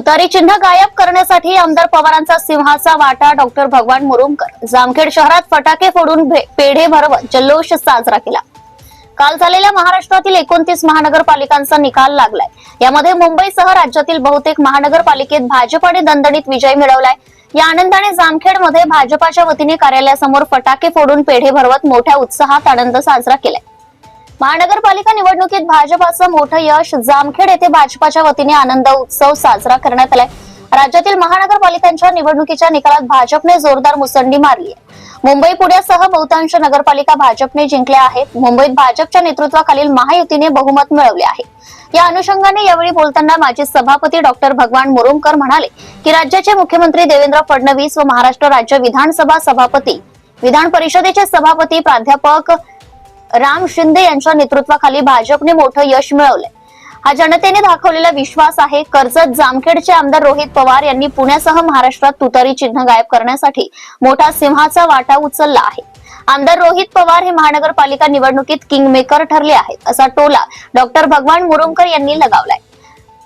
तुतारी चिन्ह गायब करण्यासाठी आमदार पवारांचा सिंहाचा वाटा. डॉक्टर भगवान मुरुमकर जामखेड शहरात फटाके फोडून पेढे भरवत जल्लोष साजरा केला. काल झालेल्या महाराष्ट्रातील 29 महानगरपालिकांचा निकाल लागलाय. यामध्ये मुंबईसह राज्यातील बहुतेक महानगरपालिकेत भाजपने दणदणीत विजय मिळवलाय. या आनंदाने जामखेडमध्ये भाजपाच्या वतीने कार्यालयासमोर फटाके फोडून पेढे भरवत मोठ्या उत्साहात आनंद साजरा केलाय. महानगरपालिका निवडणुकीत भाजपाचं मोठं यश. जामखेड येथे भाजपाच्या वतीने आनंद उत्सव साजरा करण्यात आलाय. राज्यातील महानगरपालिकांच्या निवडणुकीच्या निकालात भाजपने जोरदार मुसंडी मारली आहे. मुंबई पुण्यासह बहुतांश नगरपालिका भाजपने जिंकल्या आहेत. मुंबईत भाजपच्या नेतृत्वाखालील महायुतीने बहुमत मिळवले आहे. या अनुषंगाने यावेळी बोलताना माजी सभापती डॉक्टर भगवान मुरुमकर म्हणाले की राज्याचे मुख्यमंत्री देवेंद्र फडणवीस व महाराष्ट्र राज्य विधानसभा सभापती, विधान परिषदेचे सभापती प्राध्यापक राम शिंदे यांच्या नेतृत्वाखाली भाजपने मोठं यश मिळवलंय. हा जनतेने दाखवलेला विश्वास आहे. कर्जत जामखेडचे आमदार रोहित पवार यांनी पुण्यासह महाराष्ट्रात तुतारी चिन्ह गायब करण्यासाठी मोठा सिंहाचा वाटा उचलला आहे. आमदार रोहित पवार हे महानगरपालिका निवडणुकीत किंगमेकर ठरले आहेत, असा टोला डॉक्टर भगवान मुरुमकर यांनी लगावलाय.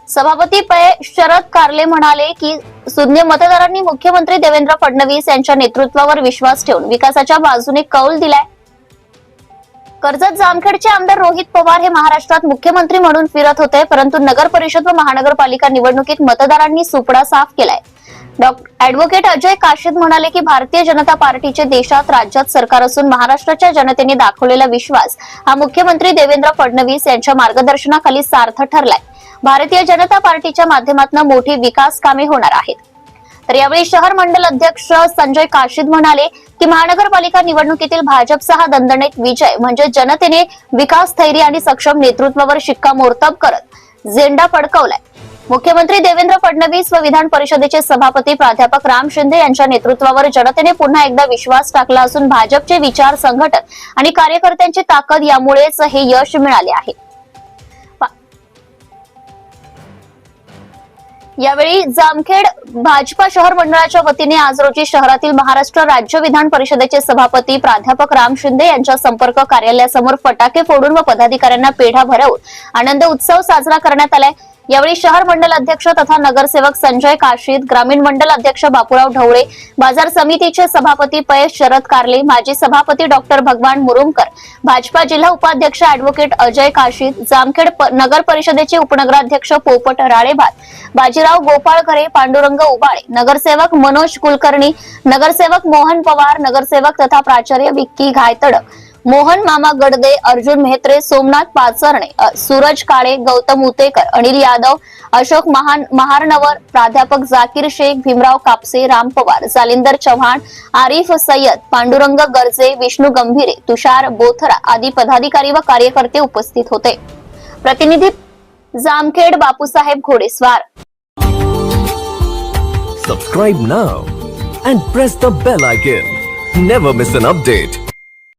सभापती पै शरद कारले म्हणाले की सुज्ञ मतदारांनी मुख्यमंत्री देवेंद्र फडणवीस यांच्या नेतृत्वावर विश्वास ठेवून विकासाच्या बाजूने कौल दिलाय. कर्जत जामखेडचे आमदार रोहित पवार हे महाराष्ट्रात मुख्यमंत्री म्हणून फिरत होते, परंतु नगर परिषद व महानगरपालिका निवडणुकीत मतदारांनी सुपडा साफ केलाय. ऍडव्होकेट अजय काशीद म्हणाले की भारतीय जनता पार्टीचे देशात राज्यात सरकार असून महाराष्ट्राच्या जनतेने दाखवलेला विश्वास हा मुख्यमंत्री देवेंद्र फडणवीस यांच्या मार्गदर्शनाखाली सार्थ ठरलाय. भारतीय जनता पार्टीच्या माध्यमातून मोठी विकास कामे होणार आहेत. तर यावेळी शहर मंडल अध्यक्ष संजय काशीद म्हणाले की महानगरपालिका निवडणुकीतील भाजपचा हा दणदणीत विजय म्हणजे जनतेने विकास, स्थैर्य आणि सक्षम नेतृत्वावर शिक्कामोर्तब करत झेंडा फडकवलाय. मुख्यमंत्री देवेंद्र फडणवीस व विधान परिषदेचे सभापती प्राध्यापक राम शिंदे यांच्या नेतृत्वावर जनतेने पुन्हा एकदा विश्वास टाकला असून भाजपचे विचार, संघटन आणि कार्यकर्त्यांची ताकद यामुळेच हे यश मिळाले आहे. यावेळी जामखेड भाजपा शहर मंडळाच्या वतीने आज रोजी शहरातील महाराष्ट्र राज्य विधान परिषदेचे सभापती प्राध्यापक राम शिंदे यांच्या संपर्क कार्यालयासमोर फटाके फोडून व पदाधिकाऱ्यांना पेढा भरवून आनंद उत्सव साजरा करण्यात आलाय. यावेळी शहर मंडल अध्यक्ष तथा नगरसेवक संजय काशीद, ग्रामीण मंडल अध्यक्ष बापूराव ढवळे, बाजार समितीचे सभापती पै शरद कारले, माजी सभापती डॉक्टर भगवान मुरुमकर, भाजपा जिल्हा उपाध्यक्ष ऍडव्होकेट अजय काशीद, जामखेड नगर परिषदेचे उपनगराध्यक्ष पोपट राळेभात, बाजीराव गोपाळ घरे, पांडुरंग उबाळे, नगरसेवक मनोज कुलकर्णी, नगरसेवक मोहन पवार, नगरसेवक तथा प्राचार्य विक्की घायतडक, मोहन मामा गडदे, अर्जुन मेहत्रे, सोमनाथ पाचरणे, सूरज काळे, गौतम उतेकर, अनिल यादव, अशोक महारनवर, प्राध्यापक जाकीर शेख, भीमराव कापसे, राम पवार, जालिंदर चव्हाण, आरिफ सय्यद, पांडुरंग गर्जे, विष्णू गंभीरे, तुषार बोथरा आदी पदाधिकारी व कार्यकर्ते उपस्थित होते. प्रतिनिधी जामखेड बापूसाहेब घोडेस्वार. Subscribe now and press the bell icon. Never miss an update.